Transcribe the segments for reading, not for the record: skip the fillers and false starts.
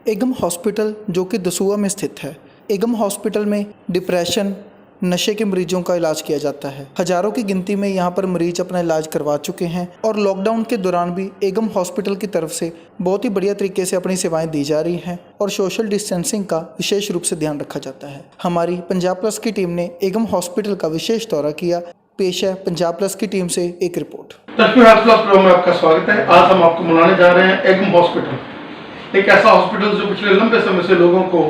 एगम hospital जो कि दसूहा में स्थित है। एगम हॉस्पिटल में डिप्रेशन, नशे के मरीजों का इलाज किया जाता है। हजारों की गिनती में यहाँ पर मरीज अपना इलाज करवा चुके हैं और लॉकडाउन के दौरान भी एगम हॉस्पिटल की तरफ से बहुत ही बढ़िया तरीके से अपनी सेवाएं दी जा रही हैं और सोशल डिस्टेंसिंग का विशेष रूप से ध्यान रखा जाता है। हमारी पंजाब प्लस की टीम ने एगम हॉस्पिटल का विशेष दौरा किया। पेश है पंजाब प्लस की टीम से एक रिपोर्ट। प्रोग्राम में आपका स्वागत है। आज हम आपको बुलाने जा रहे हैं एगम हॉस्पिटल, एक ऐसा हॉस्पिटल जो पिछले लंबे समय से लोगों को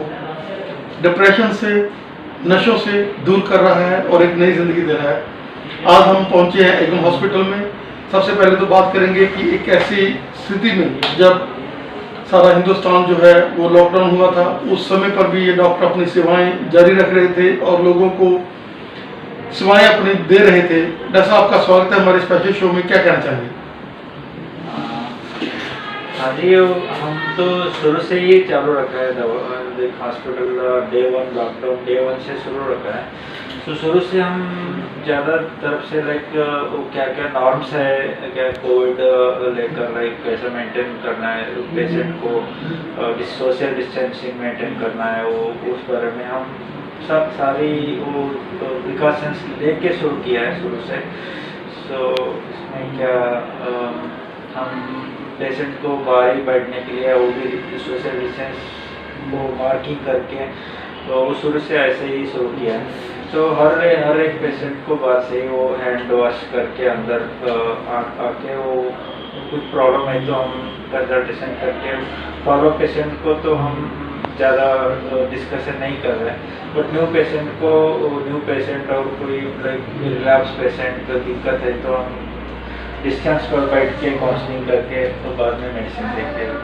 डिप्रेशन से, नशों से दूर कर रहा है और एक नई जिंदगी दे रहा है। आज हम पहुंचे हैं एगम हॉस्पिटल में। सबसे पहले तो बात करेंगे कि एक ऐसी स्थिति में जब सारा हिंदुस्तान जो है वो लॉकडाउन हुआ था, उस समय पर भी ये डॉक्टर अपनी सेवाएं जारी रख रहे थे और लोगों को सेवाएं अपनी दे रहे थे। डॉक्टर साहब आपका स्वागत है हमारे स्पेशल शो में। क्या कहना चाहेंगे? हाँ जी, हम तो शुरू से ही चालू रखा है हॉस्पिटल। डे 1 लॉकडाउन डे 1 से शुरू रखा है। तो शुरू से हम ज़्यादा तरफ से क्या क्या नॉर्म्स है, क्या कोविड लेकर कैसे मेंटेन करना है पेशेंट को, सोशल डिस्टेंसिंग मेंटेन करना है, वो उस बारे में हम सब सारी वो प्रिकॉशंस लेके शुरू किया है शुरू से। सो इसमें क्या हम पेशेंट को बाहर बैठने के लिए वो भी सोशल डिस्टेंस को मार्किंग करके तो वो शुरू से ऐसे ही शुरू किया है। तो हर एक पेशेंट को बाहर से ही वो हैंड वॉश करके अंदर आके वो कुछ प्रॉब्लम है तो हम कंसल्टेशन करके फॉलो पेशेंट को तो हम ज़्यादा डिस्कशन नहीं कर रहे हैं। बट न्यू पेशेंट और कोई रिलैप्स पेशेंट को दिक्कत है तो हम डिस्टेंस पर बैठ के काउंसलिंग करके तो बाद में मेडिसिन देते हैं।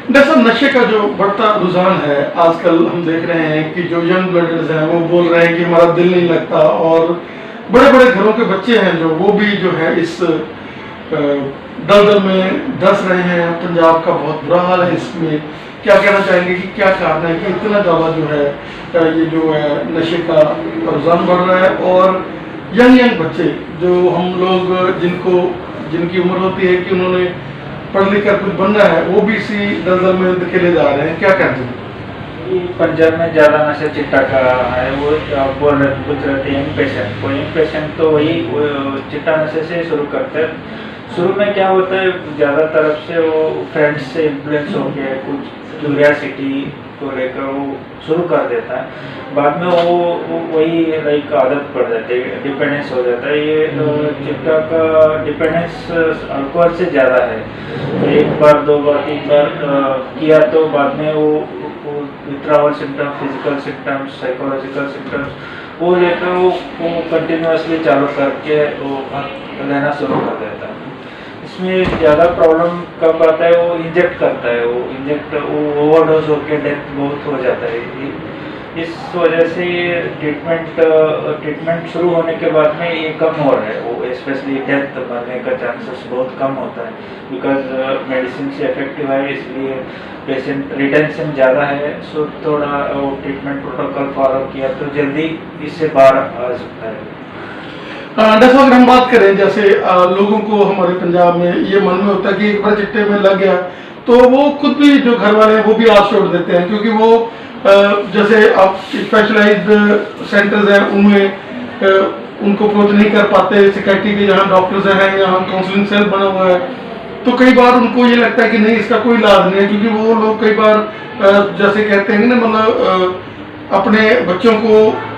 डॉक्टर, नशे का जो बढ़ता रुझान है आजकल हम देख रहे हैं कि जो यंग ब्लडर्स हैं वो बोल रहे हैं कि हमारा दिल नहीं लगता, और बड़े बड़े घरों के बच्चे हैं जो वो भी जो है इस दलदल में धंस रहे हैं। पंजाब का बहुत बुरा हाल है। इसमें क्या कहना चाहेंगे कि क्या कारण है कि इतना ज़्यादा जो है ये जो है नशे का रुझान बढ़ रहा है, और यंग बच्चे जो हम लोग जिनकी उम्र होती है कि उन्होंने पढ़ लिख कर कुछ बनना है, वो भी इसी दलदल में धकेले जा रहे हैं। क्या कहते हैं? पंजाब में ज़्यादा नशा चिट्टा का है। वो बोल रहे कुछ रहते हैं यंग पेशेंट तो वही चिट्टा नशे से शुरू करते हैं। शुरू में क्या होता है, ज़्यादा तरफ से वो फ्रेंड्स से इन्फ्लुएंस होकर कुछ क्यूरियोसिटी को लेकर वो शुरू कर देता है। बाद में वो वही आदत पड़ जाती है, डिपेंडेंस हो जाता है। ये चिट्टा का डिपेंडेंस अल्कोहल से ज़्यादा है। तो एक बार, 2 बार, 3 बार किया तो बाद में वो withdrawal symptom, physical symptoms, psychological symptoms वो लेकर वो कंटिन्यूसली चालू करके वो लेना शुरू कर देता है। इसमें ज़्यादा प्रॉब्लम कब आता है, वो इंजेक्ट करता है, वो ओवरडोज होकर डेथ बहुत हो जाता है। इस वजह से ट्रीटमेंट शुरू होने के बाद में ये कम हो रहा है। वो स्पेशली डेथ मरने का चांसेस बहुत कम होता है, बिकॉज मेडिसिन से इफेक्टिव है, इसलिए पेशेंट रिटेंशन ज़्यादा है। सो थोड़ा वो ट्रीटमेंट प्रोटोकॉल फॉलो किया तो जल्दी इससे बाहर आ सकता है। डॉक्टर, अगर हम बात करें जैसे लोगों को हमारे पंजाब में ये मन में होता है कि एक बार चिट्टे में लग गया तो वो खुद भी, जो घर वाले हैं वो भी आस छोड़ देते हैं, क्योंकि वो जैसे आप स्पेशलाइज्ड सेंटर्स हैं उनमें उनको अप्रोच नहीं कर पाते। सिक्योरिटी के जहाँ डॉक्टर्स हैं, यहाँ काउंसलिंग सेल बना हुआ है, तो कई बार उनको ये लगता है कि नहीं, इसका कोई इलाज नहीं है, क्योंकि वो लोग कई बार जैसे कहते हैं ना, मतलब अपने बच्चों को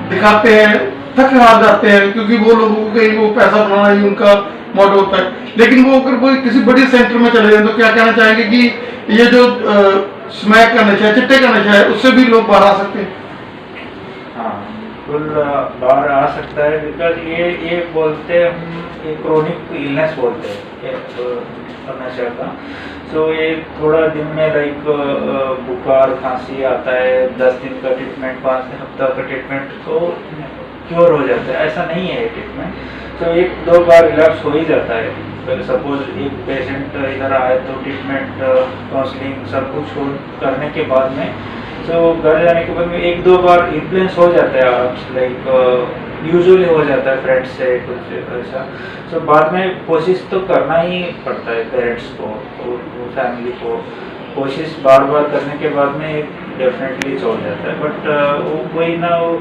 दिखाते हैं, थक हार जाते हैं, क्योंकि वो लोगों को कहीं वो पैसा बनाना ही उनका मोटिव होता है। लेकिन वो अगर कोई किसी बड़ी सेंटर में चले जाए तो क्या कहना चाहेंगे कि ये जो स्मैक का नशा है, चिट्टे का नशा है, उससे भी लोग बाहर आ सकते हैं? हाँ, बिल्कुल बाहर आ सकता है, बिकॉज ये बोलते हैं हम, ये क्रोनिक इलनेस बोलते हैं नशा का। सो ये थोड़ा दिन में बुखार, खांसी आता है, 10 दिन का ट्रीटमेंट, 5 हफ्ता का ट्रीटमेंट तो क्योर हो जाता है। ऐसा नहीं है ट्रीटमेंट। तो 1-2 बार रिलैप्स हो ही जाता है। सपोज एक पेशेंट इधर आए तो ट्रीटमेंट, काउंसलिंग सब कुछ करने के बाद में, तो घर जाने के बाद में 1-2 बार इन्फ्लुएंस हो जाता है आराम से, यूजुअली हो जाता है फ्रेंड्स से कुछ ऐसा। सो बाद में कोशिश तो करना ही पड़ता है पेरेंट्स को और फैमिली को कोशिश बार बार करने के बाद में डेफिनेटली छोड़ जाता है, बट वो कोई ना वो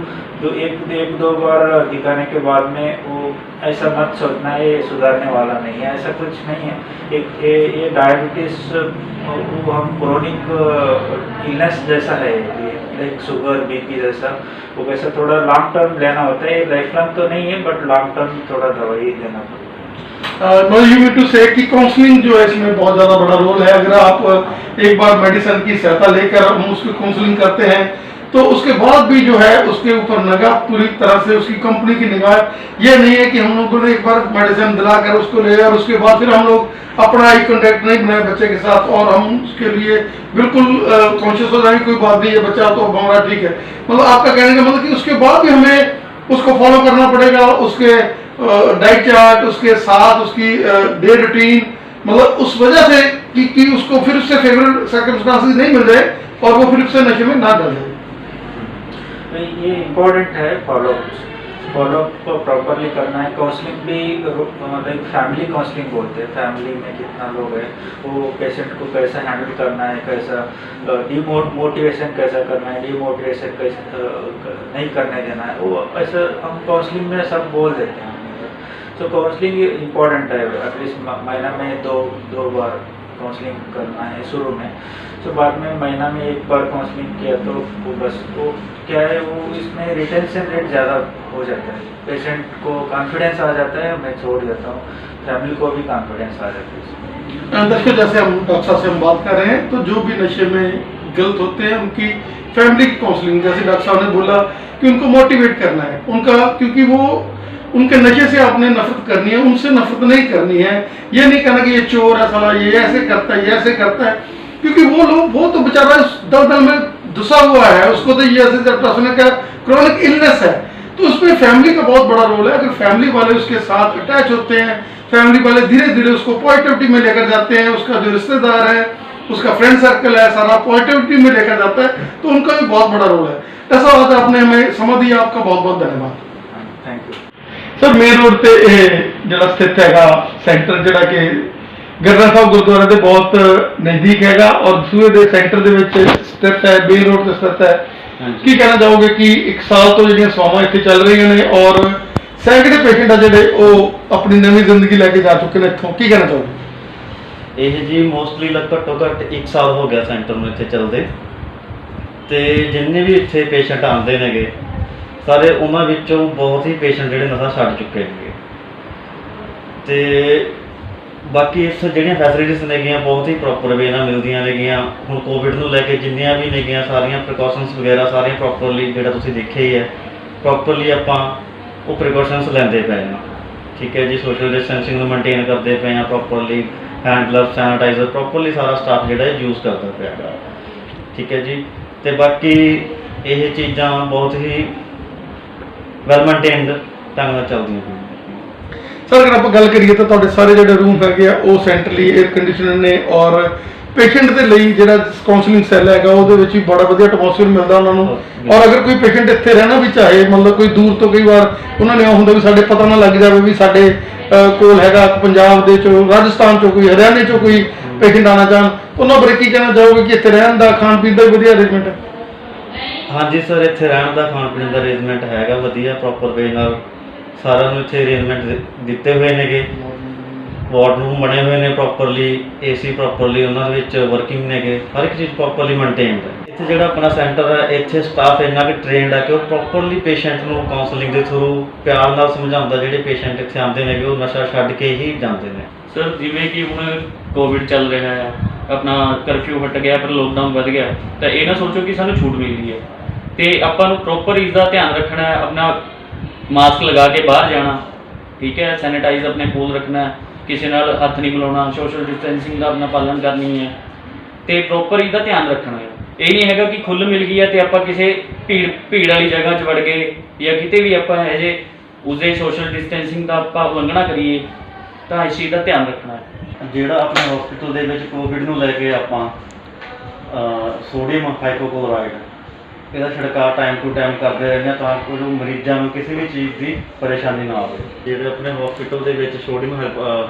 जो एक दो बार दिखाने के बाद में वो ऐसा मत सोचना ये सुधारने वाला नहीं है, ऐसा कुछ नहीं है। ये डायबिटीज़ वो हम क्रोनिक इलनेस जैसा है, लाइक शुगर बीपी जैसा, वो वैसा थोड़ा लॉन्ग टर्म लेना होता है, लाइफ लॉन्ग तो नहीं है बट लॉन्ग टर्म थोड़ा दवाई लेना पड़ता है। यू मीन टू से कि काउंसलिंग जो है इसमें बहुत ज़्यादा बड़ा रोल है। अगर आप एक बार मेडिसिन की सहायता लेकर हम उसकी काउंसलिंग करते हैं तो उसके बाद भी जो है उसके ऊपर निगाह पूरी तरह से उसकी कंपनी की निगाह ये नहीं है कि हम लोगों ने एक बार मेडिसिन दिलाकर उसको ले और उसके बाद फिर हम लोग अपना आई कॉन्टेक्ट नहीं बनाए बच्चे के साथ और हम उसके लिए बिल्कुल कॉन्शियस हो जाए कोई बात नहीं है, बच्चा तो हमारा ठीक है। मतलब आपका कहने का मतलब कि उसके बाद भी हमें उसको फॉलो करना पड़ेगा, उसके डाइट चार्ट, उसके साथ उसकी डे रूटीन, मतलब उस वजह से कि उसको फिर उससे फेवरेट सर्कमस्टांसेस नहीं मिल जाए और वो फिर उससे नशे में ना डल जाए। ये इम्पोर्टेंट है फॉलोअप को प्रॉपरली करना है। काउंसलिंग भी लाइक फैमिली काउंसलिंग बोलते हैं, फैमिली में कितना लोग हैं, वो पेशेंट को कैसा हैंडल करना है, कैसा मोटिवेशन कैसा करना है, डीमोटिवेशन कैसे नहीं करने देना है, वो ऐसा हम काउंसलिंग में सब बोल देते हैं। तो काउंसलिंग इम्पोर्टेंट है, एटलीस्ट महीना में दो बार काउंसलिंग करना है शुरू में। तो बाद में महीना में एक बार काउंसलिंग किया तो वो बस वो क्या है, वो इसमें रिटेंशन रेट ज़्यादा हो जाता है, पेशेंट को कॉन्फिडेंस आ जाता है, मैं छोड़ देता हूँ, फैमिली को भी कॉन्फिडेंस आ जाता है। दर्शकों, जैसे हम डॉक्टर साहब से हम बात कर रहे हैं तो जो भी नशे में गलत होते हैं उनकी फैमिली की काउंसलिंग, जैसे डॉक्टर साहब ने बोला कि उनको मोटिवेट करना है उनका, क्योंकि वो उनके नशे से आपने नफरत करनी है, उनसे नफरत नहीं करनी है। ये नहीं कहना कि ये चोर है, साला ये ऐसे करता है, ये ऐसे करता है, क्योंकि वो तो बेचारा दलदल में धुसा हुआ है, उसको तो ये ऐसे जब क्या क्रोनिक इलनेस है, तो उसमें फैमिली का बहुत बड़ा रोल है। अगर फैमिली वाले उसके साथ अटैच होते हैं, फैमिली वाले धीरे धीरे उसको पॉजिटिविटी में लेकर जाते हैं, उसका जो रिश्तेदार है, उसका फ्रेंड सर्कल है, सारा पॉजिटिविटी में लेकर जाता है, तो उनका भी बहुत बड़ा रोल है। ऐसा बात आपने हमें समझ दिया, आपका बहुत बहुत धन्यवाद। Thank you sir. Main road ਤੇ ਇਹ ਜਿਹੜਾ ਸਥਿਤ ਹੈਗਾ ਸੈਂਟਰ, ਜਿਹੜਾ ਕਿ ਗਰਨਾ ਸਾਹਿਬ ਗੁਰਦੁਆਰੇ ਦੇ ਬਹੁਤ ਨਜ਼ਦੀਕ ਹੈਗਾ ਔਰ ਦਸੂਹੇ ਦੇ ਸੈਂਟਰ ਦੇ ਵਿੱਚ ਸਥਿਤ ਹੈ, ਮੇਨ ਰੋਡ ਤੇ ਸਥਿਤ ਹੈ। ਕੀ ਕਹਿਣਾ ਚਾਹੋਗੇ ਕਿ ਇੱਕ ਸਾਲ ਤੋਂ ਜਿਹੜੀਆਂ ਸੇਵਾਵਾਂ ਇੱਥੇ ਚੱਲ ਰਹੀਆਂ ਨੇ ਔਰ ਸੈਂਕੜੇ ਪੇਸ਼ੈਂਟ ਆ ਜਿਹੜੇ ਉਹ ਆਪਣੀ ਨਵੀਂ ਜ਼ਿੰਦਗੀ ਲੈ ਕੇ ਜਾ ਚੁੱਕੇ ਨੇ ਇੱਥੋਂ, ਕੀ ਕਹਿਣਾ ਚਾਹੋਗੇ? ਇਹ ਜੀ ਮੋਸਟਲੀ ਘੱਟੋ ਘੱਟ 1 ਸਾਲ ਹੋ ਗਿਆ ਸੈਂਟਰ ਨੂੰ ਇੱਥੇ ਚੱਲਦੇ, ਤੇ ਜਿੰਨੇ ਵੀ ਇੱਥੇ ਪੇਸ਼ੈਂਟ ਆਉਂਦੇ ਨੇਗੇ ਸਾਰੇ ਉਹਨਾਂ ਵਿੱਚੋਂ ਬਹੁਤ ਹੀ ਪੇਸ਼ੈਂਟ ਜਿਹੜੇ ਨਸ਼ਾ ਛੱਡ ਚੁੱਕੇ ਨੇਗੇ। ਤੇ ਬਾਕੀ ਇਸ ਜਿਹੜੀਆਂ ਫੈਸਿਲਿਟੀਜ਼ ਨੇਗੀਆਂ ਬਹੁਤ ਹੀ ਪ੍ਰੋਪਰ ਵੇ ਨਾਲ ਮਿਲਦੀਆਂ ਨੇਗੀਆਂ। ਹੁਣ ਕੋਵਿਡ ਨੂੰ ਲੈ ਕੇ ਜਿੰਨੀਆਂ ਵੀ ਨੇਗੀਆਂ ਸਾਰੀਆਂ ਪ੍ਰੀਕਾਸ਼ਨਸ ਵਗੈਰਾ ਸਾਰੀਆਂ ਪ੍ਰੋਪਰਲੀ, ਜਿਹੜਾ ਤੁਸੀਂ ਦੇਖਿਆ ਹੀ ਹੈ, ਪ੍ਰੋਪਰਲੀ ਆਪਾਂ ਉਹ ਪ੍ਰੀਕਾਸ਼ਨਸ ਲੈਂਦੇ ਪਏ ਹਾਂ। ਠੀਕ ਹੈ ਜੀ, ਸੋਸ਼ਲ ਡਿਸਟੈਂਸਿੰਗ ਨੂੰ ਮੇਨਟੇਨ ਕਰਦੇ ਪਏ ਹਾਂ, properly hand glove sanitiser properly सारा स्टाफ जोड़ा यूज़ करता पाया। ठीक है जी। तो बाकी ये चीज़ा बहुत ही वैल मेनटेन्ड ढंग नाल चलदियां पईयां। सर अगर आप गल करिए तो तुहाडे सारे जिहड़े रूम हैगे आ वो सेंट्रली एयर कंडीशनर ने और पेशेंट के लिए जिहड़ा काउंसलिंग सैल हैगा ਉਹਦੇ ਵਿੱਚ ਵੀ बड़ा वधिया एटमोसफेयर मिलता उन्होंने। और अगर कोई पेशेंट इत्थे रहना भी चाहे मतलब कोई दूर तो कई बार उन्होंने हुंदा भी साडे पता ना लग जाए भी साडे कोल हैगा पंजाब दे चो राजस्थान चो कोई हरियाणे चो कोई पेशेंट आना चाहन उन्होंने बारे की कहना चाहोगे कि इत्थे रहन दा खाण पीण दा वधिया अरेंजमेंट है? हाँ जी सर, इत्थे रहन दा खाण पीण दा अरेंजमेंट हैगा वधिया प्रॉपर वे नाल सारा नूं इत्थे अरेंजमेंट दिते हुए नेगे। वार्डरूम बने हुए ने प्रॉपरली, AC प्रॉपरली उन्हां दे विच वर्किंग नेगे, हर एक चीज़ प्रॉपरली मेनटेन्ड है। इत्थे जिहड़ा अपना सेंटर है इत्थे स्टाफ इन्ना कि ट्रेनड है कि वो प्रॉपरली पेशेंट नूं काउंसलिंग के थ्रू प्यार नाल समझाउंदा। जिहड़े पेशेंट इत्थे आउंदे ने वो नशा छड्ड के ही जांदे ने। सर जिवें कि हुण कोविड चल रहा है, अपना करफ्यू हट गया पर लॉकडाउन वध गया, तो ये ना सोचो कि सानूं छूट मिल गई है, तो आपां नूं प्रॉपर इसका ध्यान रखना है, अपना मास्क लगा के बाहर जाना, ठीक है, सैनिटाइज अपने कोल रखना है, किसी नाल हथ नहीं मिलाना, सोशल डिस्टेंसिंग का अपना पालन करनी है, तो प्रॉपर इसका ध्यान रखना है। ये नहीं है कि खुल मिल गई है तो आप किसी भीड़ वाली जगह च वड़ गए या किते भी आप जे उसके सोशल डिस्टेंसिंग का आप उल्लंघना करिए, तो इस चीज़ का ध्यान रखना है। ਜਿਹੜਾ ਆਪਣੇ ਹਸਪੀਟਲ ਦੇ ਵਿੱਚ ਕੋਵਿਡ ਨੂੰ ਲੈ ਕੇ ਆਪਾਂ ਸੋਡੀਅਮ ਹਾਈਪੋਕਲੋਰਾਈਡ ਇਹਦਾ ਛਿੜਕਾਅ ਟਾਈਮ ਟੂ ਟਾਈਮ ਕਰਦੇ ਰਹਿੰਦੇ ਹਾਂ ਤਾਂ ਕਿ ਮਰੀਜ਼ਾਂ ਨੂੰ ਕਿਸੇ ਵੀ ਚੀਜ਼ ਦੀ ਪਰੇਸ਼ਾਨੀ ਨਾ ਆਵੇ। ਜਿਹੜੇ ਆਪਣੇ ਹਸਪੀਟਲ ਦੇ ਵਿੱਚ ਸੋਡੀਅਮ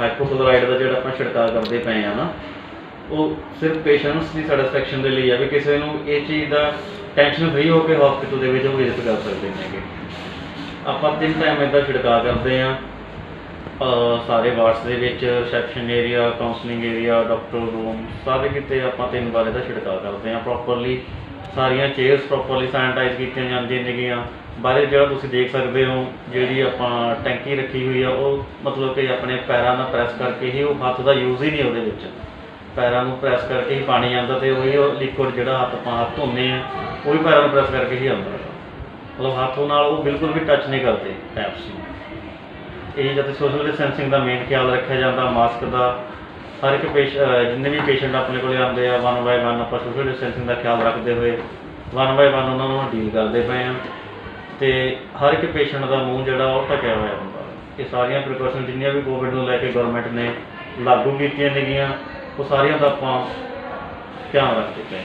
ਹਾਈਪੋਕਲੋਰਾਈਡ ਦਾ ਜਿਹੜਾ ਆਪਾਂ ਛਿੜਕਾਅ ਕਰਦੇ ਪਏ ਆ ਨਾ, ਉਹ ਸਿਰਫ ਪੇਸ਼ੈਂਟਸ ਦੀ ਸੈਟੀਸਫੈਕਸ਼ਨ ਦੇ ਲਈ ਆ ਵੀ ਕਿਸੇ ਨੂੰ ਇਹ ਚੀਜ਼ ਦਾ ਟੈਨਸ਼ਨ ਫਰੀ ਹੋ ਕੇ ਹਸਪੀਟਲ ਦੇ ਵਿੱਚ ਉਹ ਵਿਜ਼ਿਟ ਕਰ ਸਕਦੇ ਨੇਗੇ। ਆਪਾਂ 3 ਟਾਈਮ ਇੱਦਾਂ ਛਿੜਕਾਅ ਕਰਦੇ ਹਾਂ ਸਾਰੇ ਵਾਰਡਸ ਦੇ ਵਿੱਚ, reception area, counselling area, doctor room, ਸਾਰੇ ਕਿਤੇ ਆਪਾਂ 3 ਵਾਰ ਇਹਦਾ ਛਿੜਕਾਅ ਕਰਦੇ ਹਾਂ। ਪ੍ਰੋਪਰਲੀ ਸਾਰੀਆਂ ਚੇਅਰਸ ਪ੍ਰੋਪਰਲੀ ਸੈਨੀਟਾਈਜ਼ ਕੀਤੀਆਂ ਜਾਂਦੀਆਂ ਨੇਗੀਆਂ। ਬਾਹਰ ਜਿਹੜਾ ਤੁਸੀਂ ਦੇਖ ਸਕਦੇ ਹੋ ਜਿਹੜੀ ਆਪਾਂ ਟੈਂਕੀ ਰੱਖੀ ਹੋਈ ਆ ਉਹ ਮਤਲਬ ਕਿ ਆਪਣੇ ਪੈਰਾਂ ਨਾਲ ਪ੍ਰੈਸ ਕਰਕੇ ਹੀ, ਉਹ ਹੱਥ ਦਾ ਯੂਜ਼ ਹੀ ਨਹੀਂ ਉਹਦੇ ਵਿੱਚ, ਪੈਰਾਂ ਨੂੰ ਪ੍ਰੈਸ ਕਰਕੇ ਹੀ ਪਾਣੀ ਆਉਂਦਾ ਅਤੇ ਉਹੀ ਉਹ ਲਿਕੁਇਡ ਜਿਹੜਾ ਆਪਾਂ ਹੱਥ ਧੋਂਦੇ ਹਾਂ ਉਹ ਵੀ ਪੈਰਾਂ ਨੂੰ ਪ੍ਰੈਸ ਕਰਕੇ ਹੀ ਆਉਂਦਾ। ਮਤਲਬ ਹੱਥੋਂ ਨਾਲ ਉਹ ਬਿਲਕੁਲ ਵੀ ਟੱਚ ਨਹੀਂ ਕਰਦੇ ਟੈਪਸ ਨੂੰ। ਇਹ ਜਦ ਸੋਸ਼ਲ ਡਿਸਟੈਂਸਿੰਗ ਦਾ ਮੇਨ ਖਿਆਲ ਰੱਖਿਆ ਜਾਂਦਾ, ਮਾਸਕ ਦਾ। ਹਰ ਇੱਕ ਜਿੰਨੇ ਵੀ ਪੇਸ਼ੈਂਟ ਆਪਣੇ ਕੋਲ ਆਉਂਦੇ ਆ 1 ਬਾਏ 1 ਆਪਾਂ ਸੋਸ਼ਲ ਡਿਸਟੈਂਸਿੰਗ ਦਾ ਖਿਆਲ ਰੱਖਦੇ ਹੋਏ 1 ਬਾਏ 1 ਉਹਨਾਂ ਨੂੰ ਡੀਲ ਕਰਦੇ ਪਏ ਹਾਂ। ਅਤੇ ਹਰ ਇੱਕ ਪੇਸ਼ੈਂਟ ਦਾ ਮੂੰਹ ਜਿਹੜਾ ਉਹ ਢਕਿਆ ਹੋਇਆ ਹੁੰਦਾ। ਇਹ ਸਾਰੀਆਂ ਪ੍ਰੀਕਾਸ਼ਨ ਜਿੰਨੀਆਂ ਵੀ ਕੋਵਿਡ ਨੂੰ ਲੈ ਕੇ ਗਵਰਨਮੈਂਟ ਨੇ ਲਾਗੂ ਕੀਤੀਆਂ ਨੇਗੀਆਂ ਉਹ ਸਾਰੀਆਂ ਦਾ ਆਪਾਂ ਧਿਆਨ ਰੱਖਦੇ ਪਏ।